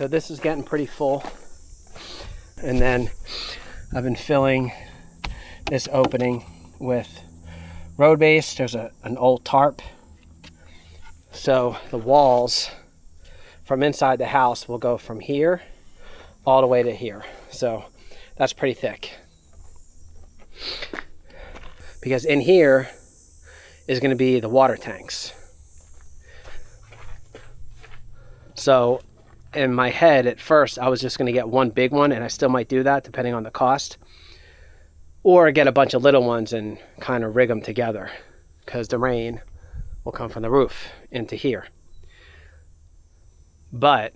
So this is getting pretty full. And then I've been filling this opening with road base. There's an old tarp. So the walls from inside the house will go from here all the way to here. So that's pretty thick. Because in here is going to be the water tanks. So in my head at first I was just going to get one big one, and I still might do that depending on the cost, or get a bunch of little ones and kind of rig them together, because the rain will come from the roof into here. But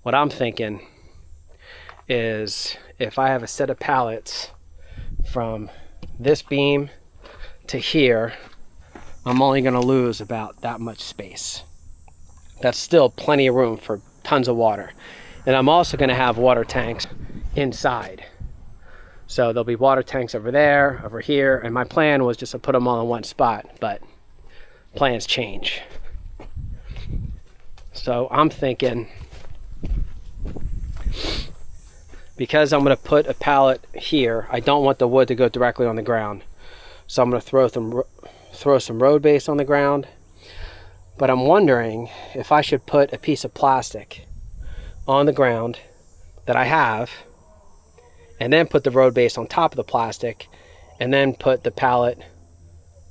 what I'm thinking is, if I have a set of pallets from this beam to here, I'm only going to lose about that much space. That's still plenty of room for tons of water. And I'm also going to have water tanks inside. So there'll be water tanks over there, over here, and my plan was just to put them all in one spot, but plans change. So I'm thinking, because I'm going to put a pallet here, I don't want the wood to go directly on the ground. So I'm going to throw some road base on the ground. But I'm wondering if I should put a piece of plastic on the ground that I have, and then put the road base on top of the plastic, and then put the pallet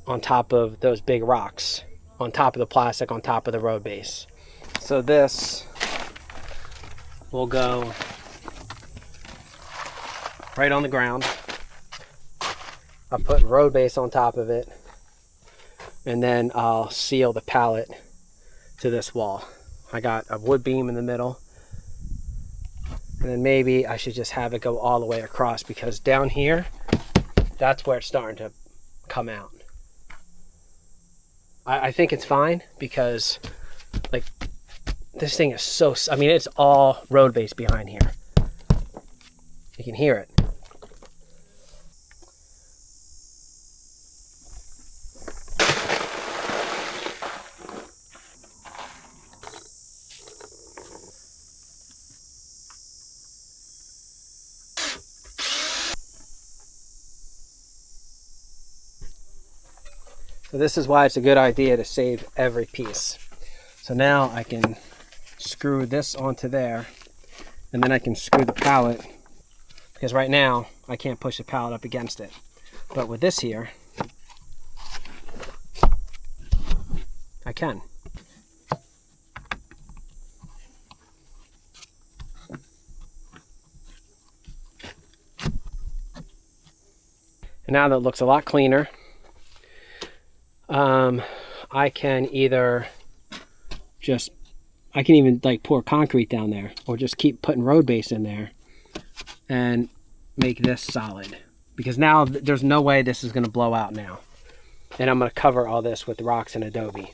on top of those big rocks, on top of the plastic, on top of the road base. So this will go right on the ground. I'll put road base on top of it, and then I'll seal the pallet to this wall. I got a wood beam in the middle, and then maybe I should just have it go all the way across, because down here, that's where it's starting to come out. I think it's fine, because like this thing is so, I mean, it's all road base behind here. You can hear it. So this is why it's a good idea to save every piece. So now I can screw this onto there, and then I can screw the pallet, because right now I can't push the pallet up against it. But with this here, I can. And now that it looks a lot cleaner, I can either I can even like pour concrete down there, or just keep putting road base in there and make this solid, because now there's no way this is going to blow out now. And I'm going to cover all this with rocks and adobe.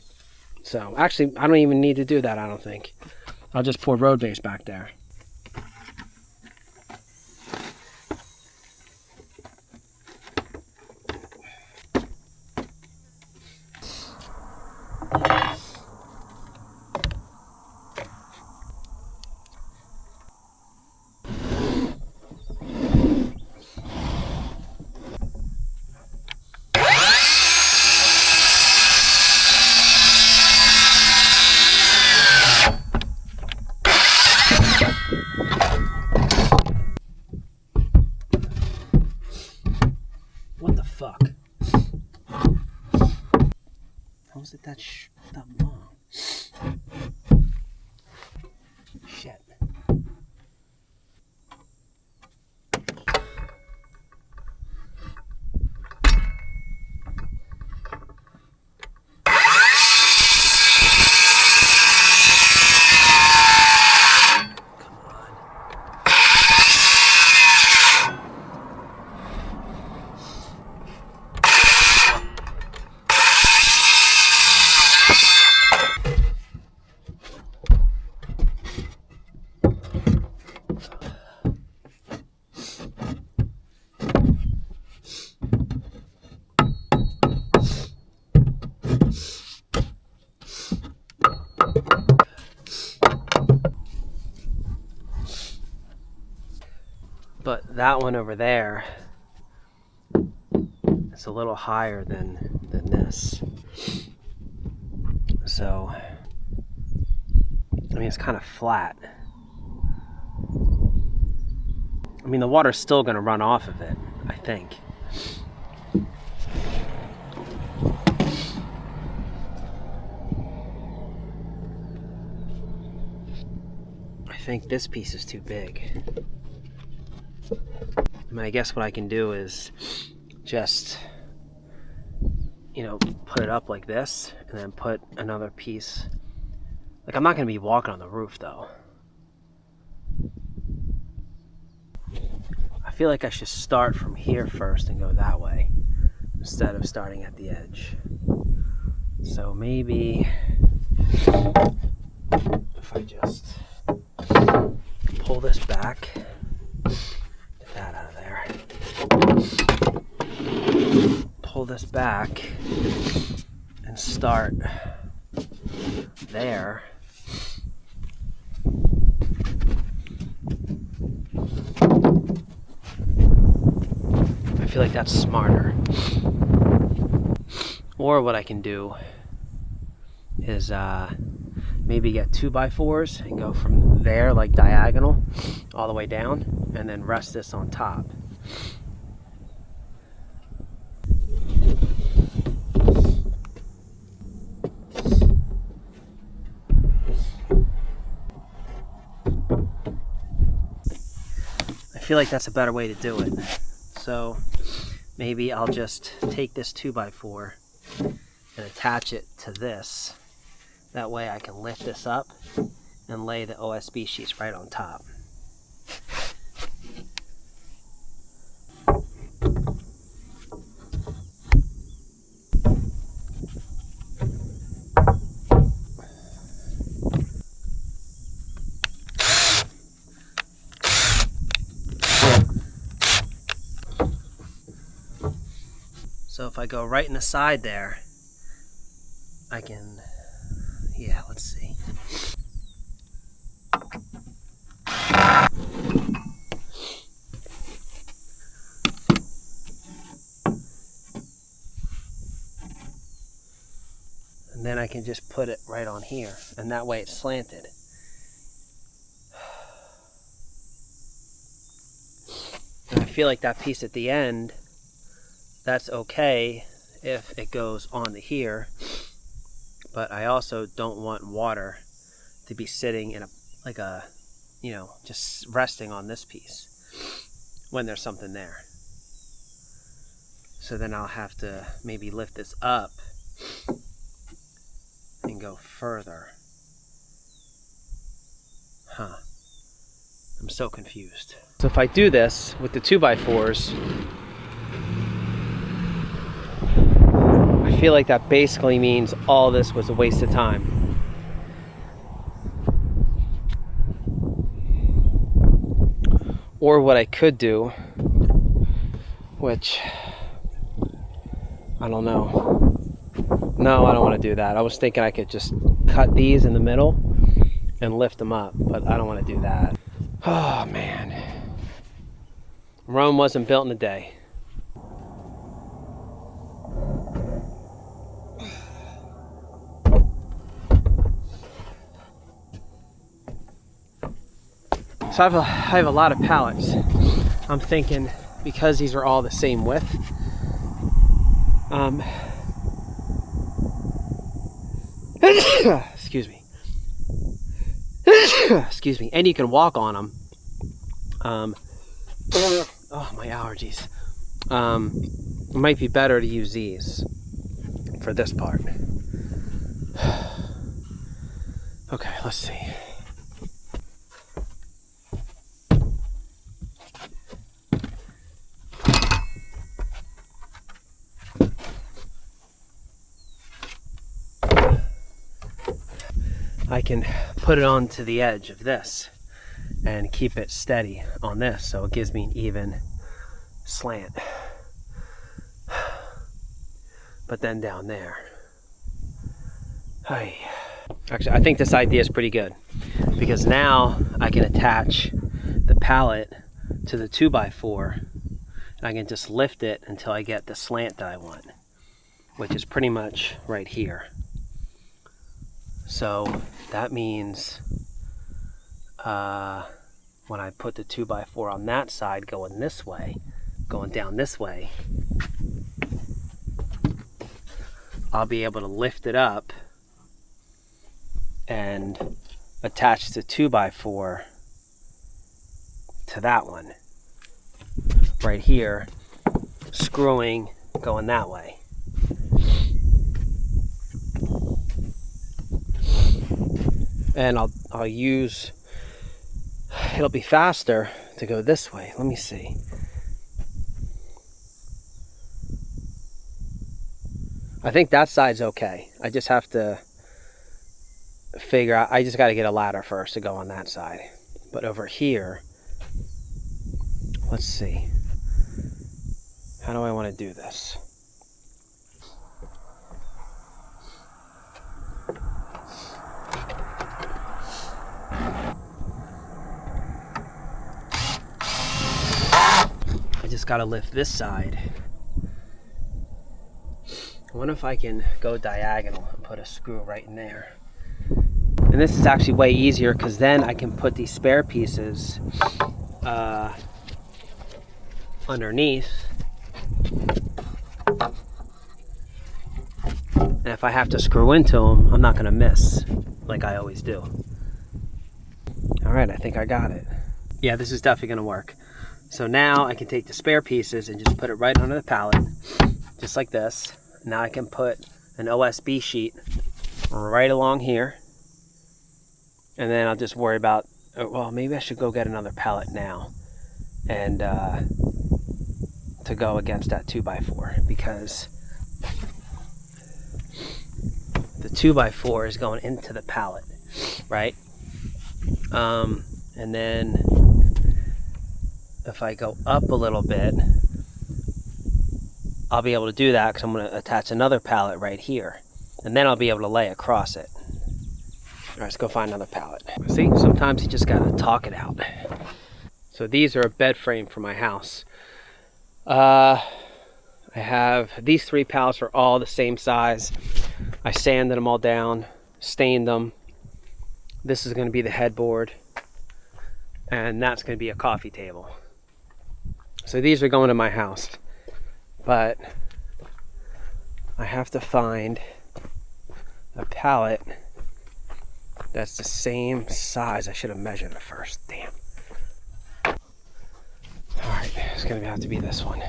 So actually I don't even need to do that, I don't think. I'll just pour road base back there. What the fuck? How is it that long? Shit. But that one over there is a little higher than this. So, I mean, it's kind of flat. I mean, the water's still going to run off of it, I think. I think this piece is too big. I mean, I guess what I can do is just, you know, put it up like this and then put another piece. Like, I'm not going to be walking on the roof though. I feel like I should start from here first and go that way instead of starting at the edge. So maybe if I just pull this back, get that out of there, pull this back and start there. I feel like that's smarter. Or what I can do is maybe get 2x4s and go from there, like diagonal, all the way down, and then rest this on top. I feel like that's a better way to do it. So maybe I'll just take this 2x4 and attach it to this. That way I can lift this up and lay the OSB sheets right on top. So if I go right in the side there, I can, yeah, let's see. And then I can just put it right on here, and that way it's slanted. And I feel like that piece at the end, that's okay if it goes onto here, but I also don't want water to be sitting in a, you know, just resting on this piece when there's something there. So then I'll have to maybe lift this up and go further. Huh. I'm so confused. So if I do this with the 2x4s, I feel like that basically means all this was a waste of time. Or what I could do, which I don't know. No, I don't want to do that. I was thinking I could just cut these in the middle and lift them up, but I don't want to do that. Oh man. Rome wasn't built in a day. So I have a lot of pallets. I'm thinking, because these are all the same width, excuse me. Excuse me. And you can walk on them. Oh, my allergies. It might be better to use these for this part. Okay, let's see. I can put it onto the edge of this and keep it steady on this, so it gives me an even slant. But then down there, actually I think this idea is pretty good, because now I can attach the pallet to the 2x4, and I can just lift it until I get the slant that I want, which is pretty much right here. So that means when I put the 2x4 on that side going this way, going down this way, I'll be able to lift it up and attach the 2x4 to that one right here, screwing going that way. And I'll use, it'll be faster to go this way. Let me see. I think that side's okay. I just have to figure out, I just got to get a ladder first to go on that side. But over here, let's see. How do I want to do this? I just got to lift this side. I wonder if I can go diagonal and put a screw right in there. And this is actually way easier because then I can put these spare pieces underneath. And if I have to screw into them, I'm not going to miss like I always do. All right, I think I got it. Yeah, this is definitely going to work. So now I can take the spare pieces and just put it right under the pallet, just like this. Now I can put an OSB sheet right along here. And then I'll just worry about, well, maybe I should go get another pallet now and to go against that 2x4, because the 2x4 is going into the pallet, right? And then if I go up a little bit, I'll be able to do that because I'm going to attach another pallet right here, and then I'll be able to lay across it. All right, let's go find another pallet. See, sometimes you just got to talk it out. So these are a bed frame for my house. I have these 3 pallets are all the same size. I sanded them all down, stained them. This is going to be the headboard, and that's going to be a coffee table. So these are going to my house, but I have to find a pallet that's the same size. I should have measured it first. Damn. All right, it's going to have to be this one.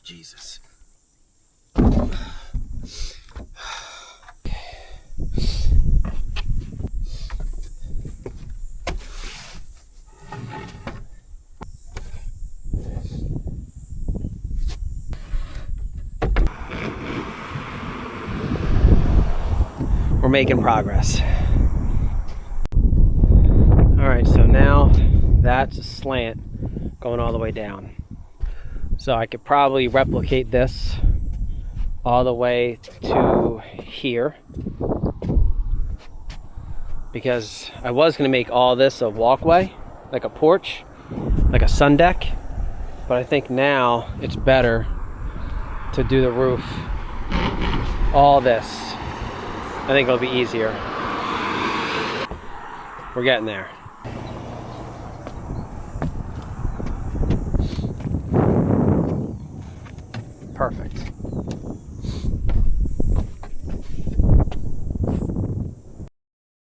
Jesus. We're making progress. All right, so now that's a slant going all the way down. So I could probably replicate this all the way to here, because I was going to make all this a walkway, like a porch, like a sun deck, but I think now it's better to do the roof, all this. I think it'll be easier. We're getting there.